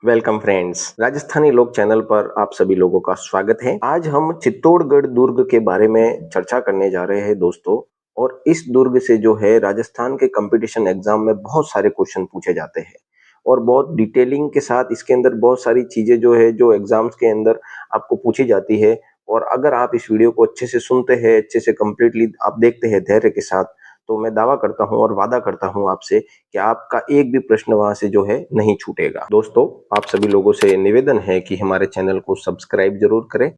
Welcome friends, Rajasthani लोक channel पर आप सभी लोगों का स्वागत है। आज हम चित्तौड़गढ़ दुर्ग के बारे में चर्चा करने जा रहे हैं दोस्तों। और इस दुर्ग से जो है राजस्थान के कंपटीशन एग्जाम में बहुत सारे क्वेश्चन पूछे जाते हैं और बहुत डिटेलिंग के साथ इसके अंदर बहुत सारी चीजें जो है जो एग्जाम्स के अंदर आपको पूछी जाती है। और अगर आप इस वीडियो को अच्छे से सुनते हैं, अच्छे से कंप्लीटली आप देखते हैं धैर्य के साथ, तो मैं दावा करता हूं और वादा करता हूं आपसे कि आपका एक भी प्रश्न वहां से जो है नहीं छूटेगा। दोस्तों, आप सभी लोगों से निवेदन है कि हमारे चैनल को सब्सक्राइब जरूर करें।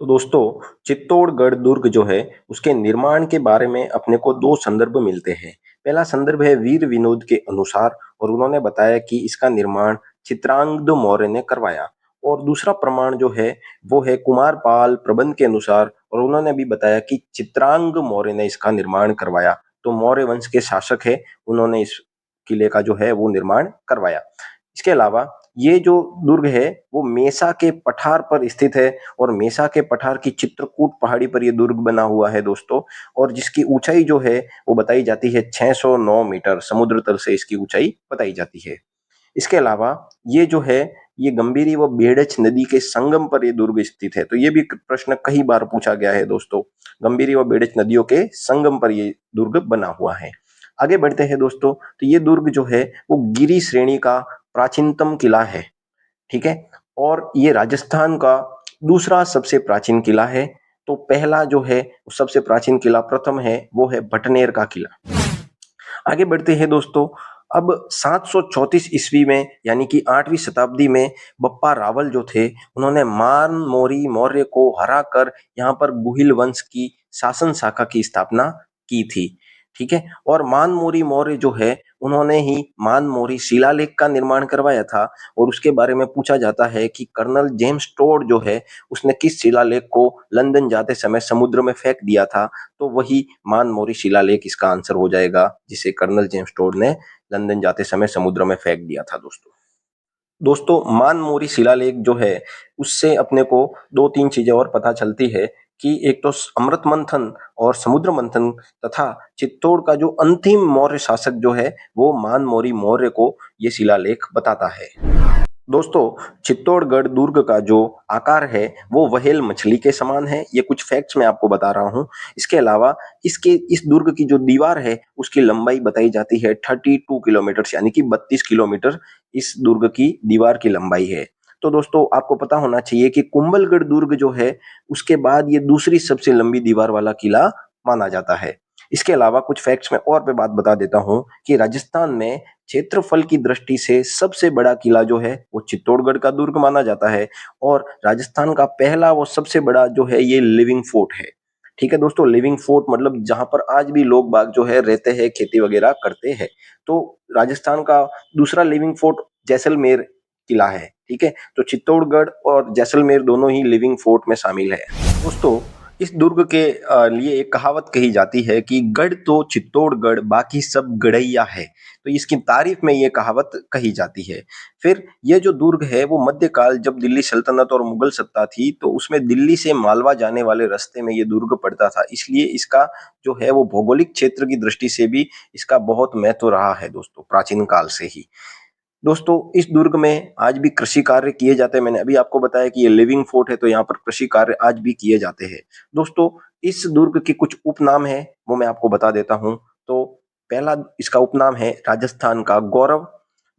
तो दोस्तों, चित्तौड़गढ़ दुर्ग जो है उसके निर्माण के बारे में अपने को दो संदर्भ मिलते हैं। पहला संदर्भ है वीर विनोद के अनुसार और उन्होंने बताया कि इसका निर्माण चित्रांगद मौर्य ने करवाया। और दूसरा प्रमाण जो है वो है कुमारपाल प्रबंध के अनुसार और उन्होंने भी बताया कि चित्रांग मौर्य ने इसका निर्माण करवाया। तो मौर्य वंश के शासक है, उन्होंने इस किले का जो है वो निर्माण करवाया। इसके अलावा ये जो दुर्ग है वो मेसा के पठार पर स्थित है और मेसा के पठार की चित्रकूट पहाड़ी पर ये दुर्ग बना हुआ है दोस्तों। और जिसकी ऊंचाई जो है वो बताई जाती है 609 मीटर, समुद्र तल से इसकी ऊंचाई बताई जाती है। इसके अलावा ये जो है ये गंभीरी व बेड़च नदी के संगम पर ये दुर्ग स्थित है। तो ये भी प्रश्न कई बार पूछा गया है दोस्तों। गंभीरी व बेड़च नदियों के संगम पर ये दुर्ग बना हुआ है। आगे बढ़ते हैं दोस्तों, तो ये दुर्ग जो है वो गिरी श्रेणी का प्राचीनतम किला है। ठीक है। और ये राजस्थान का दूसरा सबसे प्राचीन किला है। तो पहला जो है सबसे प्राचीन किला प्रथम है वो है भटनेर का किला। आगे बढ़ते हैं दोस्तों। अब 734 ईस्वी में यानी कि 8वीं शताब्दी में बप्पा रावल जो थे उन्होंने मान मोरी मौर्य को हराकर यहाँ पर गुहिल वंश की शासन शाखा की स्थापना की थी। ठीक है। और मान मोरी मौर्य जो है उन्होंने ही मान मोरी शिलालेख का निर्माण करवाया था। और उसके बारे में पूछा जाता है कि कर्नल जेम्स टोड जो है उसने किस शिलालेख को लंदन जाते समय समुद्र में फेंक दिया था। तो वही मान मोरी शिलालेख इसका आंसर हो जाएगा, जिसे कर्नल जेम्स टोड ने लंदन जाते समय समुद्र में फेंक दिया था दोस्तों। दोस्तों, मान मोरी शिलालेख जो है उससे अपने को दो तीन चीजें और पता चलती है कि एक तो अमृत मंथन और समुद्र मंथन तथा चित्तौड़ का जो अंतिम मौर्य शासक जो है वो मान मोरी मौर्य को ये शिलालेख बताता है। दोस्तों, चित्तौड़गढ़ दुर्ग का जो आकार है वो व्हेल मछली के समान है। ये कुछ फैक्ट्स मैं आपको बता रहा हूँ। इसके अलावा इसके इस दुर्ग की जो दीवार है उसकी लंबाई बताई जाती है 32 किलोमीटर, यानी कि 32 किलोमीटर इस दुर्ग की दीवार की लंबाई है। तो दोस्तों, आपको पता होना चाहिए कि कुंभलगढ़ दुर्ग जो है उसके बाद ये दूसरी सबसे लंबी दीवार वाला किला माना जाता है। इसके अलावा कुछ फैक्ट्स में और पे बात बता देता हूँ कि राजस्थान में क्षेत्रफल की दृष्टि से सबसे बड़ा किला जो है वो चित्तौड़गढ़ का दुर्ग माना जाता है। और राजस्थान का पहला वो सबसे बड़ा जो है ये लिविंग फोर्ट है। ठीक है दोस्तों, लिविंग फोर्ट मतलब जहां पर आज भी लोग बाग जो है रहते हैं, खेती वगैरह करते हैं। तो राजस्थान का दूसरा लिविंग फोर्ट जैसलमेर किला है। ठीक है। तो चित्तौड़गढ़ और जैसलमेर दोनों ही लिविंग फोर्ट में शामिल है। दोस्तों, इस दुर्ग के लिए एक कहावत कही जाती है कि गढ़ तो चित्तौड़गढ़ बाकी सब गढ़ैया है। तो इसकी तारीफ में ये कहावत कही जाती है। फिर ये जो दुर्ग है वो मध्यकाल जब दिल्ली सल्तनत और मुगल सत्ता थी तो उसमें दिल्ली से मालवा जाने वाले रास्ते में ये दुर्ग पड़ता था, इसलिए इसका जो है वो भौगोलिक क्षेत्र की दृष्टि से भी इसका बहुत महत्व रहा है दोस्तों, प्राचीन काल से ही। दोस्तों, इस दुर्ग में आज भी कृषि कार्य किए जाते हैं। मैंने अभी आपको बताया कि ये लिविंग फोर्ट है तो यहाँ पर कृषि कार्य आज भी किए जाते हैं। दोस्तों, इस दुर्ग के कुछ उपनाम है वो मैं आपको बता देता हूँ। तो पहला इसका उपनाम है राजस्थान का गौरव।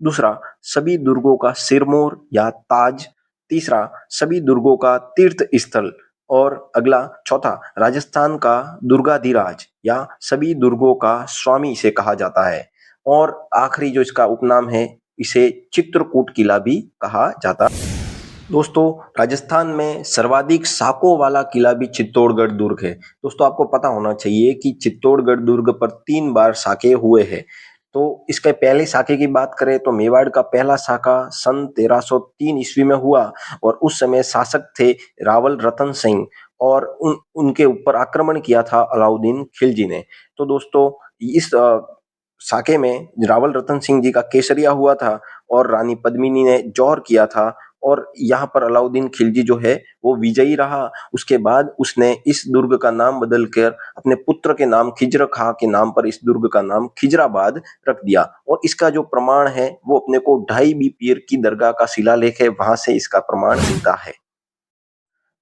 दूसरा, सभी दुर्गों का सिरमौर या ताज। तीसरा, सभी दुर्गों का तीर्थ स्थल। और अगला चौथा, राजस्थान का दुर्गाधिराज या सभी दुर्गों का स्वामी इसे कहा जाता है। और आखिरी जो इसका उपनाम है इसे चित्रकूट किला भी कहा जाता। दोस्तों, राजस्थान में सर्वाधिक साकों वाला किला भी चित्तौड़गढ़ दुर्ग है। दोस्तों, आपको पता होना चाहिए कि चित्तौड़गढ़ दुर्ग पर 3 बार साके हुए हैं। तो इसके पहले साके की बात करें तो मेवाड़ का पहला साका सन 1303 ईस्वी में हुआ और उस समय शासक थे रावल रतन सिंह। और उनके ऊपर आक्रमण किया था अलाउद्दीन खिलजी ने। तो दोस्तों, इस साके में रावल रतन सिंह जी का केसरिया हुआ था और रानी पद्मिनी ने जौहर किया था। और यहाँ पर अलाउद्दीन खिलजी जो है वो विजयी रहा। उसके बाद उसने इस दुर्ग का नाम बदल कर अपने पुत्र के नाम खिज्र खां के नाम पर इस दुर्ग का नाम खिजराबाद रख दिया। और इसका जो प्रमाण है वो अपने को ढाई बी पीर की दरगाह का शिलालेख है, वहां से इसका प्रमाण मिलता है।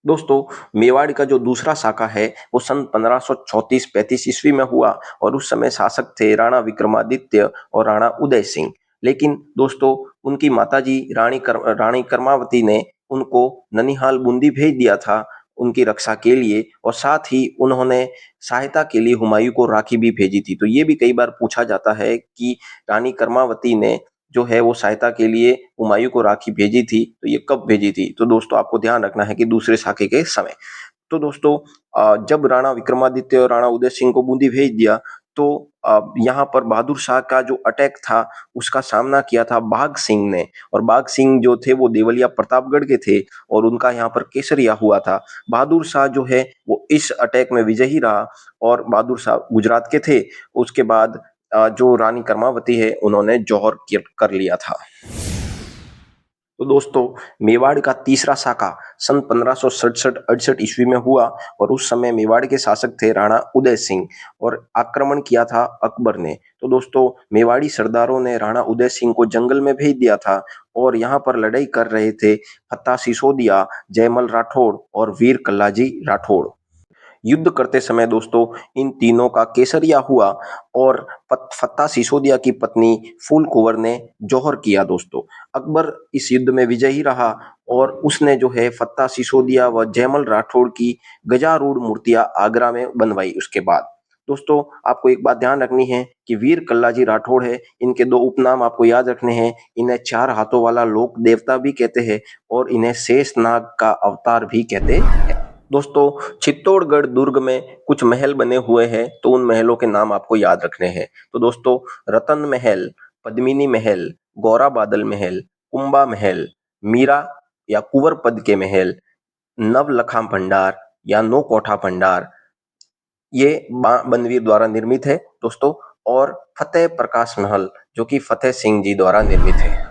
दोस्तों, मेवाड़ का जो दूसरा शाखा है वो सन 1534-35 ईस्वी में हुआ और उस समय शासक थे राणा विक्रमादित्य और राणा उदय सिंह। लेकिन दोस्तों, उनकी माताजी रानी कर्मावती ने उनको ननिहाल बूंदी भेज दिया था उनकी रक्षा के लिए, और साथ ही उन्होंने सहायता के लिए हुमायूं को राखी भी भेजी थी। तो ये भी कई बार पूछा जाता है कि रानी कर्मावती ने जो है वो सहायता के लिए हुमायूं को राखी भेजी थी, तो ये कब भेजी थी? तो दोस्तों, आपको ध्यान रखना है कि दूसरे साके के समय। तो दोस्तों, जब राणा विक्रमादित्य और राणा उदय सिंह को बूंदी भेज दिया, तो यहाँ पर बहादुर शाह का जो अटैक था उसका सामना किया था बाघ सिंह ने। और बाघ सिंह जो थे वो देवलिया प्रतापगढ़ के थे और उनका यहाँ पर केसरिया हुआ था। बहादुर शाह जो है वो इस अटैक में विजयी रहा और बहादुर शाह गुजरात के थे। उसके बाद जो रानी कर्मावती है उन्होंने जौहर कर लिया था। तो दोस्तों, मेवाड़ का तीसरा शाखा सन 1567-68 ईस्वी में हुआ और उस समय मेवाड़ के शासक थे राणा उदय सिंह और आक्रमण किया था अकबर ने। तो दोस्तों, मेवाड़ी सरदारों ने राणा उदय सिंह को जंगल में भेज दिया था और यहाँ पर लड़ाई कर रहे थे फत्ता सिसोदिया, जयमल राठौड़ और वीर कल्लाजी राठौड़। युद्ध करते समय दोस्तों, इन तीनों का केसरिया हुआ और फत्ता सिसोदिया की पत्नी फूल कुंवर ने जौहर किया दोस्तों। अकबर इस युद्ध में विजयी रहा और उसने जो है फत्ता सिसोदिया व जयमल राठौड़ की गजारूढ़ मूर्तियां आगरा में बनवाई। उसके बाद दोस्तों, आपको एक बात ध्यान रखनी है कि वीर कल्लाजी राठौड़ है, इनके दो उपनाम आपको याद रखने हैं। इन्हें चार हाथों वाला लोक देवता भी कहते हैं और इन्हें शेषनाग का अवतार भी कहते हैं। दोस्तों, चित्तौड़गढ़ दुर्ग में कुछ महल बने हुए हैं, तो उन महलों के नाम आपको याद रखने हैं। तो दोस्तों, रतन महल, पद्मिनी महल, गौरा बादल महल, कुंबा महल, मीरा या कुंवर पद के महल, नवलखा भंडार या नो कोठा भंडार, ये बनवीर द्वारा निर्मित है दोस्तों। और फतेह प्रकाश महल जो कि फतेह सिंह जी द्वारा निर्मित है।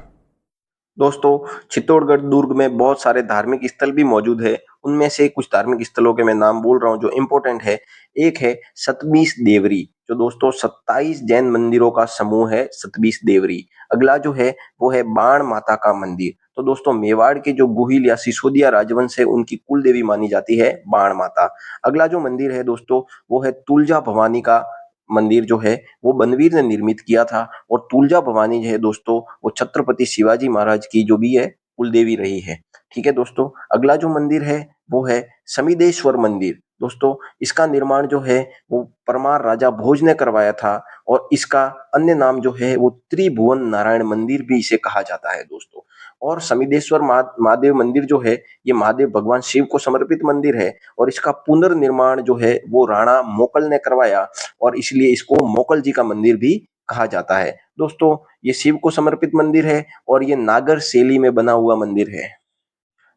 दोस्तों, चित्तौड़गढ़ दुर्ग में बहुत सारे धार्मिक स्थल भी मौजूद है। उनमें से कुछ धार्मिक स्थलों के मैं नाम बोल रहा हूँ जो इम्पोर्टेंट है। एक है सतबीस देवरी, जो दोस्तों 27 जैन मंदिरों का समूह है सतबीस देवरी। अगला जो है वो है बाण माता का मंदिर। तो दोस्तों, मेवाड़ के जो गुहिल या सिसोदिया राजवंश है उनकी कुल देवी मानी जाती है बाण माता। अगला जो मंदिर है दोस्तों वो है तुलजा भवानी का मंदिर, जो है वो बनवीर ने निर्मित किया था। और तुलजा भवानी जो है दोस्तों वो छत्रपति शिवाजी महाराज की जो भी है कुलदेवी रही है। ठीक है दोस्तों, अगला जो मंदिर है वो है समिदेश्वर मंदिर। दोस्तों, इसका निर्माण जो है वो परमार राजा भोज ने करवाया था और इसका अन्य नाम जो है वो त्रिभुवन नारायण मंदिर भी इसे कहा जाता है दोस्तों। और समिदेश्वर महादेव मंदिर जो है ये महादेव भगवान शिव को समर्पित मंदिर है और इसका पुनर्निर्माण जो है वो राणा मोकल ने करवाया और इसलिए इसको मोकल जी का मंदिर भी कहा जाता है। दोस्तों, ये शिव को समर्पित मंदिर है और ये नागर शैली में बना हुआ मंदिर है।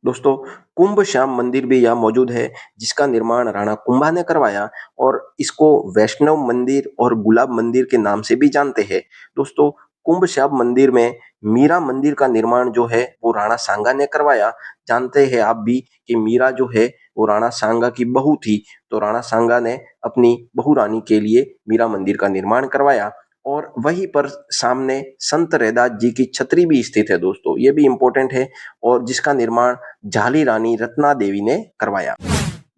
दोस्तों, कुंभ श्याम मंदिर भी यहाँ मौजूद है जिसका निर्माण राणा कुंभा ने करवाया और इसको वैष्णव मंदिर और गुलाब मंदिर के नाम से भी जानते हैं। दोस्तों, कुंभ श्याम मंदिर में मीरा मंदिर का निर्माण जो है वो राणा सांगा ने करवाया। जानते हैं आप भी कि मीरा जो है वो राणा सांगा की बहू थी, तो राणा सांगा ने अपनी बहू रानी के लिए मीरा मंदिर का निर्माण करवाया। और वहीं पर सामने संत रैदास जी की छतरी भी स्थित है दोस्तों, ये भी इंपॉर्टेंट है, और जिसका निर्माण झाली रानी रत्ना देवी ने करवाया।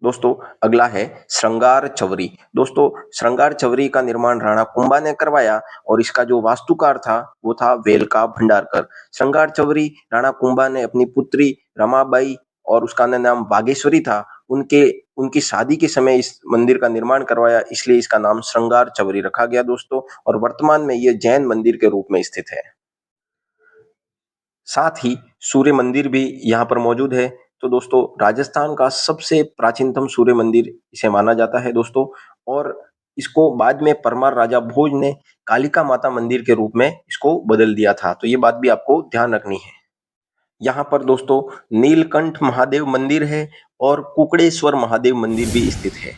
दोस्तों, अगला है श्रृंगार चवरी। दोस्तों, श्रृंगार चवरी का निर्माण राणा कुंभा ने करवाया और इसका जो वास्तुकार था वो था वेलका भंडारकर। श्रृंगार चवरी राणा कुंभा ने अपनी पुत्री रमाबाई और उसका नाम बागेश्वरी था, उनके उनकी शादी के समय इस मंदिर का निर्माण करवाया, इसलिए इसका नाम श्रृंगार चवरी रखा गया दोस्तों। और वर्तमान में ये जैन मंदिर के रूप में स्थित है। साथ ही सूर्य मंदिर भी यहाँ पर मौजूद है। तो दोस्तों, राजस्थान का सबसे प्राचीनतम सूर्य मंदिर इसे माना जाता है दोस्तों, और इसको बाद में परमार राजा भोज ने कालिका माता मंदिर के रूप में इसको बदल दिया था। तो ये बात भी आपको ध्यान रखनी है। यहाँ पर दोस्तों नीलकंठ महादेव मंदिर है और कुकड़ेश्वर महादेव मंदिर भी स्थित है।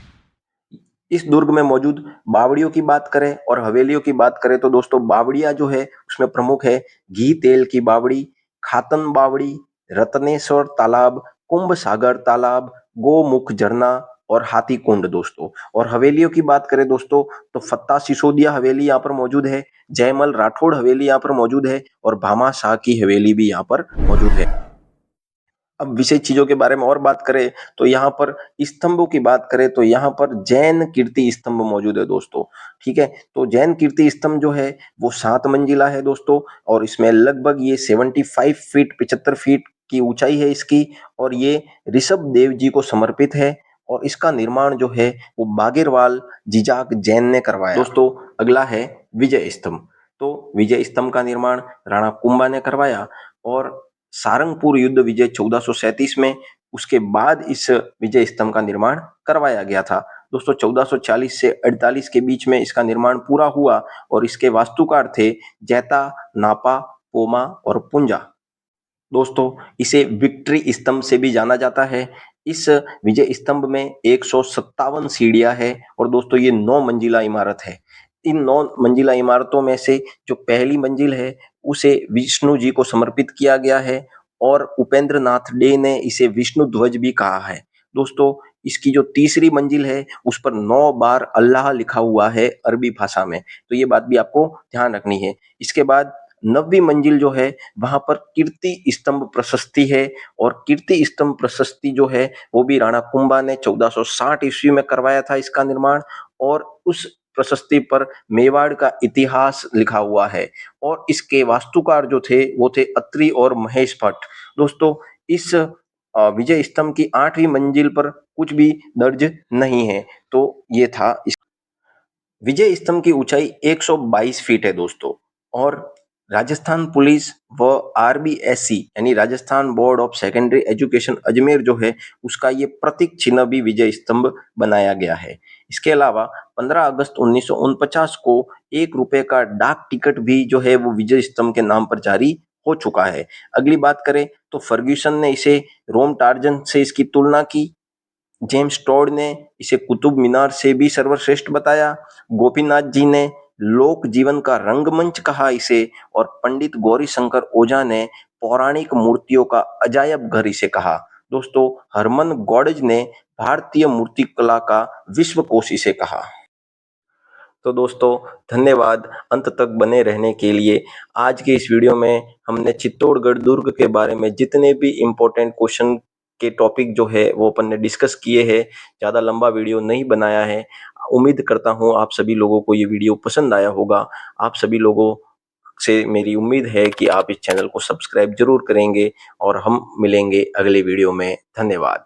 इस दुर्ग में मौजूद बावड़ियों की बात करें और हवेलियों की बात करें तो दोस्तों बावड़िया जो है उसमें प्रमुख है घी तेल की बावड़ी, खातन बावड़ी, रत्नेश्वर तालाब, कुंभ सागर तालाब, गोमुख झरना और हाथी कुंड दोस्तों। और हवेलियों की बात करें दोस्तों, तो फत्ता सिसोदिया हवेली यहाँ पर मौजूद है, जयमल राठौड़ हवेली यहाँ पर मौजूद है और भामा शाह की हवेली भी यहाँ पर मौजूद है। अब विशेष चीजों के बारे में और बात करें तो यहाँ पर स्तंभों की बात करें तो यहाँ पर जैन कीर्ति स्तंभ मौजूद है दोस्तों। ठीक है, तो जैन कीर्ति स्तंभ जो है वो 7 मंजिला है दोस्तों, और इसमें लगभग ये 75 फीट 75 फीट की ऊंचाई है इसकी, और ये ऋषभ देव जी को समर्पित है। और इसका निर्माण जो है वो बागेरवाल जिजाक जैन ने करवाया दोस्तों। अगला है विजय स्तंभ। तो विजय स्तंभ का निर्माण राणा कुंभा ने करवाया, और सारंगपुर युद्ध विजय 1437 में उसके बाद इस विजय स्तंभ का निर्माण करवाया गया था दोस्तों। 1440 से 48 के बीच में इसका निर्माण पूरा हुआ, और इसके वास्तुकार थे जैता, नापा, पोमा और पुंजा दोस्तों। इसे विक्ट्री स्तंभ से भी जाना जाता है। इस विजय स्तंभ में 157 सीढ़ियां है, और दोस्तों ये 9 मंजिला इमारत है। इन 9 मंजिला इमारतों में से जो पहली मंजिल है उसे विष्णु जी को समर्पित किया गया है, और उपेंद्र नाथ डे ने इसे विष्णु ध्वज भी कहा है दोस्तों। इसकी जो तीसरी मंजिल है उस पर 9 बार अल्लाह लिखा हुआ है अरबी भाषा में, तो ये बात भी आपको ध्यान रखनी है। इसके बाद 9वीं मंजिल जो है वहां पर कीर्ति स्तंभ प्रशस्ति है, और कीर्ति स्तंभ प्रशस्ति जो है वो भी राणा कुंभा ने 1460 ईस्वी में करवाया था इसका निर्माण, और उस प्रशस्ति पर मेवाड़ का इतिहास लिखा हुआ है। और इसके वास्तुकार जो थे वो थे अत्रि और महेश भट्ट दोस्तों। इस विजय स्तंभ की 8वीं मंजिल पर कुछ भी दर्ज नहीं है। तो ये था इस विजय स्तंभ की ऊंचाई 122 फीट है दोस्तों। और राजस्थान पुलिस व आरबीएससी यानी Rajasthan board of secondary education Ajmer जो है उसका ये प्रतीक चिन्ह भी विजय स्तंभ बनाया गया है। इसके अलावा 15 अगस्त 1949 को 1 रुपए का डाक टिकट भी जो है वो विजय स्तंभ के नाम पर जारी हो चुका है। अगली बात करें तो फर्ग्यूसन ने इसे रोम टार्जन से इसकी तुलना की। जेम्स टॉड ने इसे कुतुब मीनार से भी सर्वश्रेष्ठ बताया। गोपीनाथ जी ने लोक जीवन का रंगमंच कहा इसे, और पंडित गौरी शंकर ओझा ने पौराणिक मूर्तियों का अजायब घर इसे कहा दोस्तों। हरमन गॉडज ने भारतीय मूर्ति कला का विश्वकोश इसे कहा। तो दोस्तों धन्यवाद अंत तक बने रहने के लिए। आज के इस वीडियो में हमने चित्तौड़गढ़ दुर्ग के बारे में जितने भी इम्पोर्टेंट क्वेश्चन के टॉपिक जो है वो अपन ने डिस्कस किए हैं। ज़्यादा लंबा वीडियो नहीं बनाया है। उम्मीद करता हूँ आप सभी लोगों को ये वीडियो पसंद आया होगा। आप सभी लोगों से मेरी उम्मीद है कि आप इस चैनल को सब्सक्राइब जरूर करेंगे, और हम मिलेंगे अगले वीडियो में। धन्यवाद।